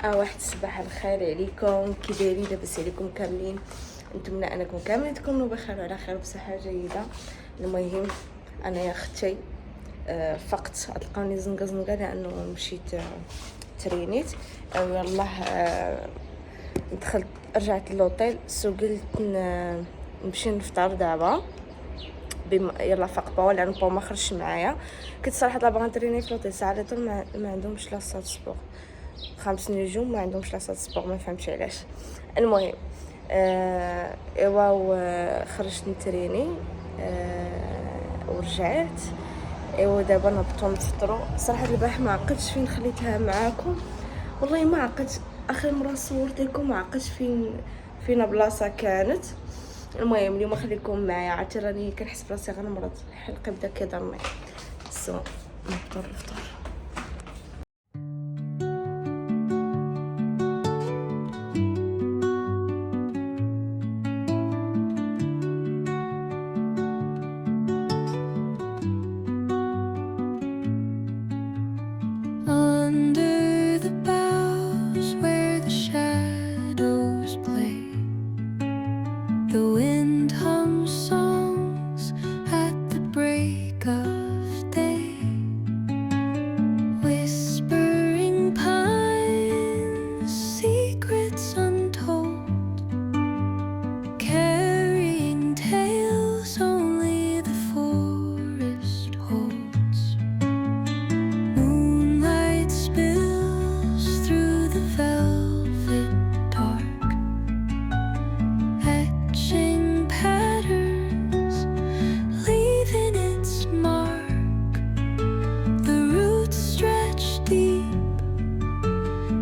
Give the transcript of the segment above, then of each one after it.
واحد الصباح الخير عليكم، كي دايرين لاباس عليكم كاملين؟ نتمنى انكم كاملين تكونوا بخير وعلى خير بصحه جيده. المهم انا يا اختي فقط تلقاوني زنقه لانه مشيت ترينيت او يلاه دخلت رجعت للوطيل سو قلت نمشي نفطر دابا يلا فاق باو لان باو ما خرجش معايا. كنت صراحه باغا نتريني في لوطيل ساعه ما عندهمش لاصال سبور 5 نجوم، ما عندهمش لاصال سبور، ما فهمتش علاش. المهم ايوا خرجت نتريني ورجعت. ايوا دابا نهبطو نفطرو. صراحه البارح ما عقلتش فين خليتها معاكم، والله ما عقلت. اخر مره صورت لكم ما عقلتش فين بلاصه كانت. المهم اليوم خليكم معايا، عرفتي راني كنحس براسي غنمرض، حلقي بدا كيضرني. سو نفطر الفطور. Under the boughs where the shadows play, the wind hums songs at the break of day, whispering pines, secrets untold, carrying tales only the forest holds. Moonlight spills through the velvet dark, etching patterns, leaving its mark. The roots stretch deep,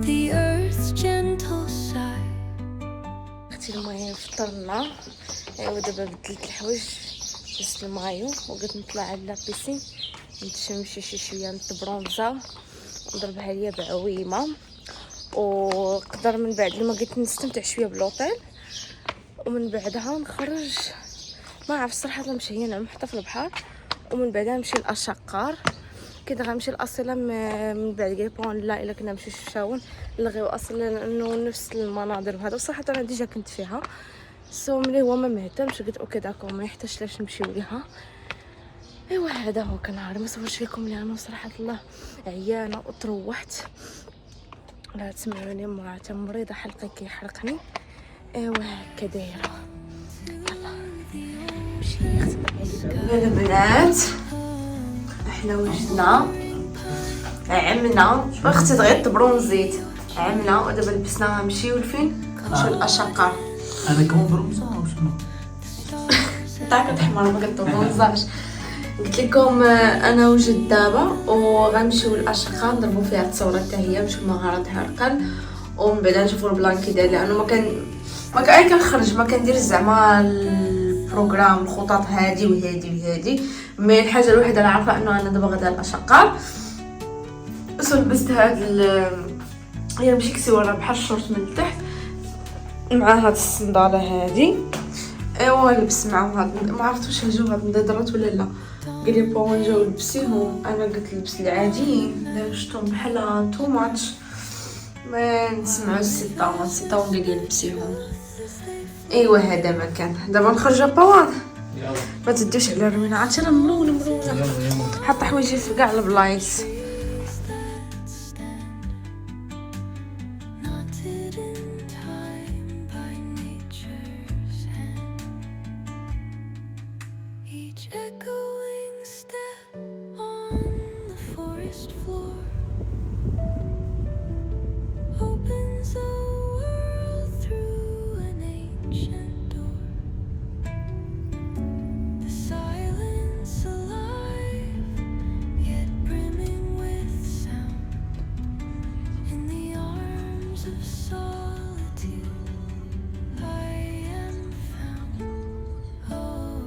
the earth's gentle sigh. اختي المهم فطرنا. ايوا دابا بدلت الحوايج لبست المايو وقلت نطلع على لابيسين نتشمشي شي شويه نتبرونزا ونضربها ليا بعويمه، وقدر من بعد لما قلت نستمتع شويه بلوطيل ومن بعدها نخرج. ما عرف الصراحه نمشي هنا حتى في البحر ومن بعدها نمشي لاشقار. كنت غنمشي لاصيله من بعد قال لا الا كنا نمشي شاون نلغيو اصلا لانه نفس المناظر وهذا. وصراحه انا ديجا كنت فيها سو ملي هو ما مهتمش قلت اوكي داكو ما يحتاجش لاش نمشيو ليها. ايوا هذا هو كان نهار ما صورتش لكم لانه صراحه الله عيانه وتروحت. لا تسمعوني مرات مريضه حلقي كيحرقني. ايوا هكا دايره. يلا نمشي نغسل البنات. احنا وجدنا عملنا اختي غير تبرونزيت عملنا ودابا لبسناها نمشيو لفين؟ نمشيو لاشقار. انا كون برمزه وشنو طاقة تحمر ما كتبرونزاش. قلت لكم انا وجد دابا وغنمشيو لاشقار نضربوا فيها التصويره حتى هي نشوف مهارات هرقل ومن بعد نشوفوا البلان كي داير لانه ما كان كنخرج ما كندير زعما البروغرام الخطط هادي وهادي. مي الحاجه الوحيده اللي عارفه انه انا دابا غادا لاشقار. بس لبست هاد هي ماشي كسيوره بحال الشورت من التحت مع هاد الصنداله هادي. ايوا لبس معهم هاد ما عرفت واش هاجو هاد النضرات ولا لا. قال لي بون جاو لبسيهم، انا قلت لبس العاديين لا شفتهم بحال تو ماتش. ما نسمعوا السيطه قال لي لبسيهم. ايوا هذا ما كان. دابا نخرجوا باوان ما تدوش على روينه عرفتي راه ملونه حاطه حوايجي في كاع البلايص. Knotted in time by nature's hand, each echoing step on the forest floor opens a world through an ancient door. The silence alive, yet brimming with sound. In the arms of solitude, I am found. Oh,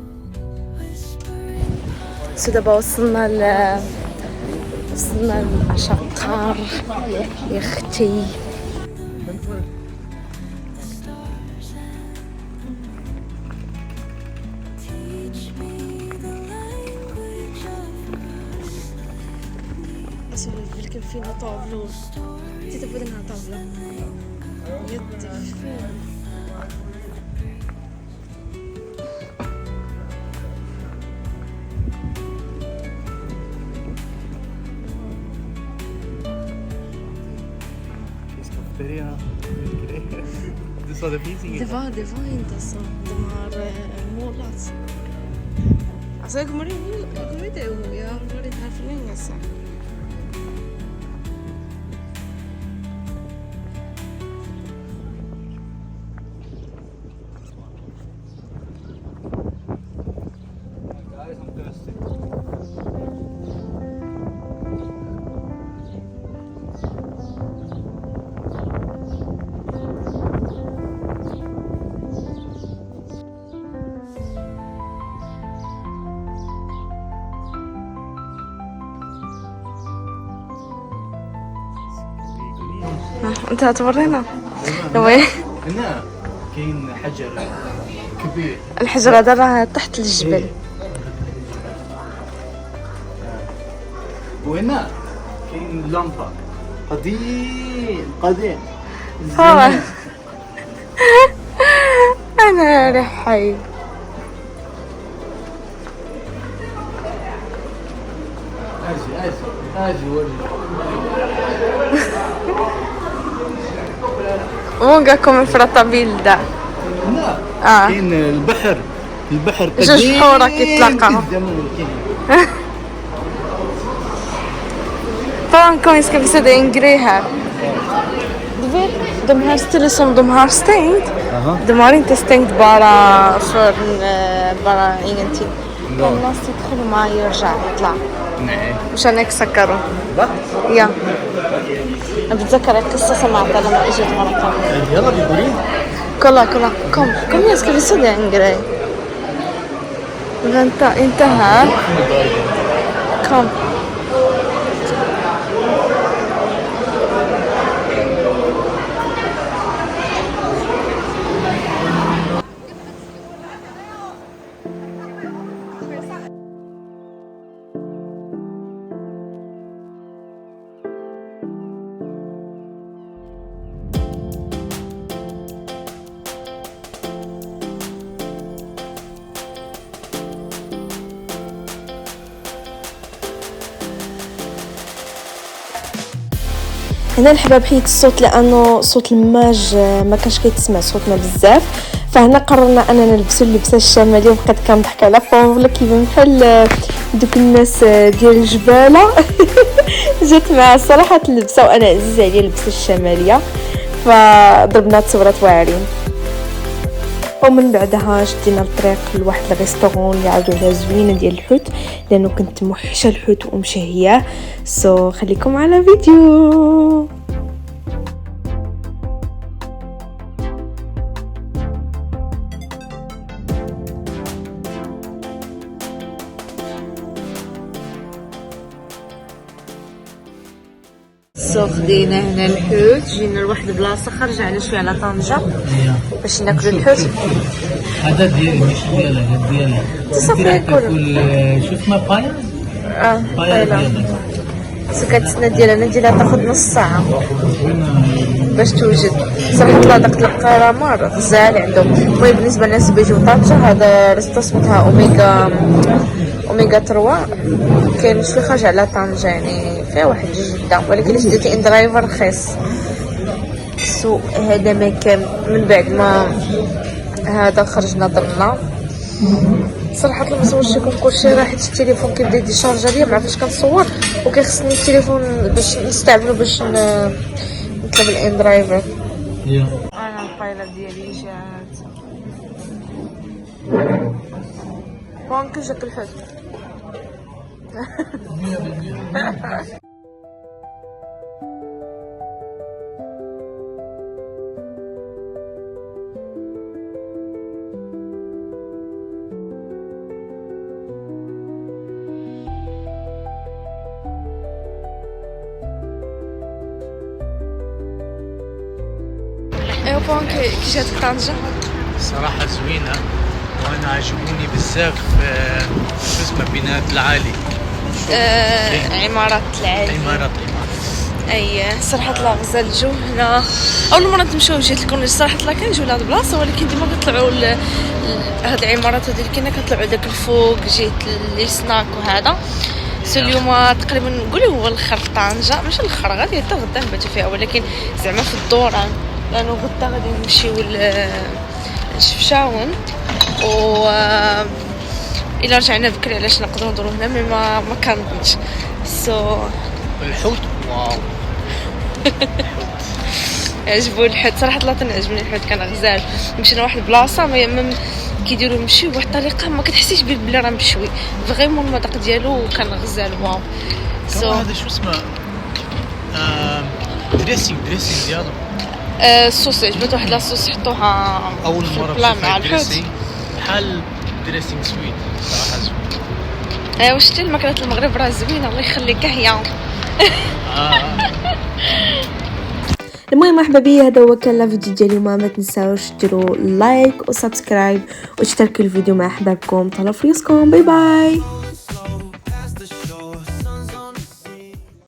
whispering pines. سو دابا وصلنا لاشقار يا اختي. Teach me the language of كان فينا طابلو story حتى تبدلها طابلة يطفل. Det var inte så. De har målat. Alltså jag kommer inte ihåg. Jag har varit här för länge sedan. انت هتورينا وين؟ هنا كاين حجر كبير. الحجر هذا راه تحت الجبل. وهنا كاين لمبة قديم ها انا رحي اجي وري. Monga come Frattabilda. هنا كاين البحر قديم. جوج حورة كيتلاقاو. Poi come ska vi se det en grej här. Du vet, de här ställen som de har stängt, de har inte stängt bara för bara ingenting. الناس يدخلوا ما يرجع يطلع. نعم. مشان هيك سكروا. يا. بتذكر القصة سمعتها لما اجت مرة ثانية. يلا بيقولين. كلا كم يا ska vi se det en grej. Vänta, inte här. Kom. هنا الحباب حيت الصوت لانه صوت الماج ما كانش كيتسمع صوتنا بزاف، فهنا قررنا اننا نلبسوا اللبسه الشماليه وبقيت كنضحك على فولا كيبان بحال دوك الناس ديال الجباله. جات مع الصراحه اللبسه وانا عزيز عليا اللبسه الشماليه، فضربنا تصورات واعرين. ومن بعدها شدينا الطريق لواحد الريستورون اللي عاودوا عليها زوينه ديال الحوت، لانه كنت موحشه الحوت ومشهيه. خليكم على فيديو. خدينا هنا الحوت، جينا لواحد البلاصه خرج على شويه على طنجه باش ناكلوا الحوت. هذا ديالي ماشي ديالها، هذا ديالها. تصافي تاكل شوف ما بايا. بايلا كتسنى ديالها تاخذ نص ساعه باش توجد. صراحه طلع داك القرامار غزال عندهم. المهم بالنسبه للناس اللي بيجيو طنجه، هذا ريستو سميتها اوميغا 3 كاين شويه خارج على طنجه، يعني فيها واحد جده، ولكن الا شديتي ان درايفر رخيص. هذا مكان من بعد ما هذا خرجنا ضرنا. صراحه ما صورتش لكم كلشي، راه حيت التليفون كيبدا يديشارجا ليا ما عرفتش كنصور، وكيخصني التليفون باش نستعملو باش نطلب الان درايفر. انا الفايله ديالي جات بونك جاك الحوت. بونك كي جاتك طنجة؟ صراحة زوينة، وانا عجبوني بزاف اسمها بناء العالي. عمارات العالي. عمارات اي صراحه طلع غزال الجو هنا. اول مره نمشيو جهه الكورنيش صراحه طلع كنجيو لهاد البلاصه، ولكن ديما كنطلعوا هاد العمارات هادي اللي كاينه كنطلعوا داك الفوق جهه لي سناك وهذا. سو اليوم تقريبا نقول هو الاخر في طنجه، ماشي الاخر غادي حتى غدا نباتو فيها، ولكن زعما في الدوران، لانه غدا غادي نمشيو لشفشاون و الا رجعنا بكري علاش نقدروا ندورو هنا، مي ما كنظنش. سو الحوت واو. عجبو الحوت صراحه، لا تنعجبني الحوت، كان غزال. مشينا لواحد البلاصه ما كيديروا مشي بواحد الطريقه ما كتحسيش به بلي راه مشوي فريمون، المذاق ديالو كان غزال واو. هذا شو اسمه؟ دريسينغ ديالو السوسيج بغيت واحد لاصوص حطوها اول في مره البلان مع نشوف الحوت. دريسينغ بحال دريسينغ سويت صراحه زوين. ايوا شتي الماكله المغرب راه زوينه، الله يخليك هي. المهم احبابي هذا هو كان الفيديو ديال اليوم. ما تنساوش ديروا لايك وسبسكرايب وتشتركوا الفيديو مع احبابكم. طلعوا في ريسكم. باي باي.